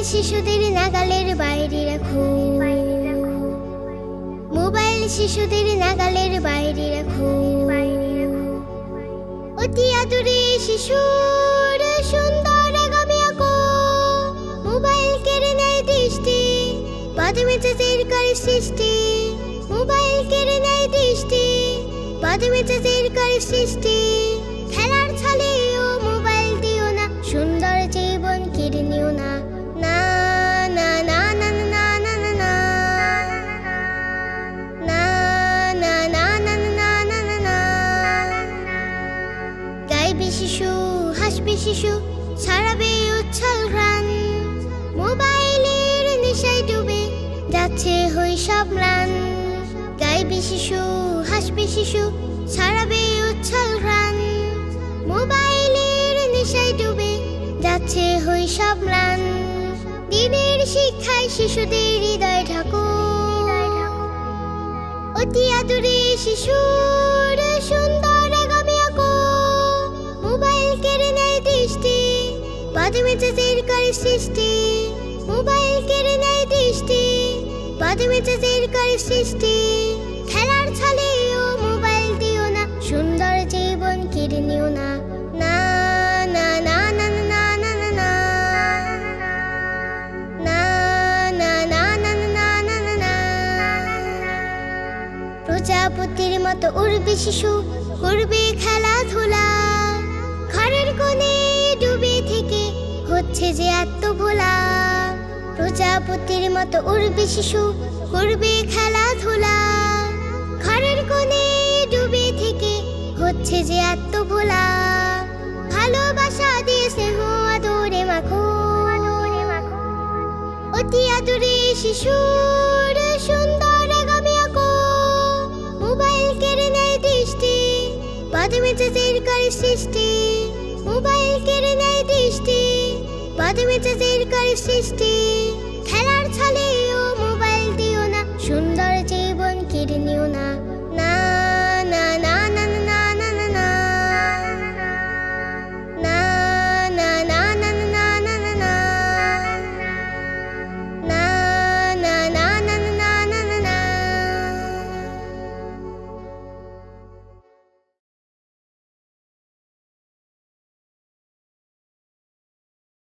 শিশুদের নাগালের বাইরে রাখো, মোবাইল শিশুদের নাগালের বাইরে রাখো। অতি আদুরে শিশুর সুন্দর আগামী আঁকো, মোবাইল কেড়ে নেয় দৃষ্টি, বাদে মেজাজের করে সৃষ্টি। মোবাইল কেড়ে নেয় দৃষ্টি, বাদে মেজাজের করে সৃষ্টি। খেলার ছলে ও মোবাইল দিও না, সুন্দর জীবন কেড়ে নিও না। না না না না না না না না না না না না না না না না। গাইবে শিশু, হাসবে শিশু, ছড়াবে উচ্ছল ঘ্রাণ। মোবাইলের নেশায় ডুবে যাচ্ছে শৈশব ম্লান। গাইবে শিশু, হাসবে শিশু, ছড়াবে উচ্ছল ঘ্রাণ। মোবাইলের নেশায় ডুবে যাচ্ছে শৈশব ম্লান। দিনের শিক্ষায় শিশুদের হৃদয় ঢাকো, অতি আদুরে শিশুর সুন্দর আগামী আঁকো। মোবাইল কেড়ে নেয় দৃষ্টি, বাদে মেজাজের করে সৃষ্টি। মোবাইল কেড়ে নেয় দৃষ্টি, বাদে মেজাজের করে সৃষ্টি। খেলার ছলে ও মোবাইল দিও না, সুন্দর জীবন কেড়ে নিও না। না না না না না না না না না না না না না না না না। প্রজাপতির মতো উড়বে শিশু, করবে খেলাধুলা। ঘরের কোণে ডুবে থেকে হচ্ছে যে আত্মভোলা। প্রজাপতির মতো উড়বে শিশু, করবে খেলাধুলা। ঘরের কোণে ডুবে থেকে হচ্ছে যে আত্মভোলা। ভালোবাসা দিয়ে স্নেহ আদরে মাখো, অতি আদরে শিশুর সুন্দর আগামী আঁকো। মোবাইল কেড়ে নেয় দৃষ্টি, বাদে মেজাজের করে সৃষ্টি। মোবাইল কেড়ে নেয় দৃষ্টি, বাদে মেজাজের করে সৃষ্টি।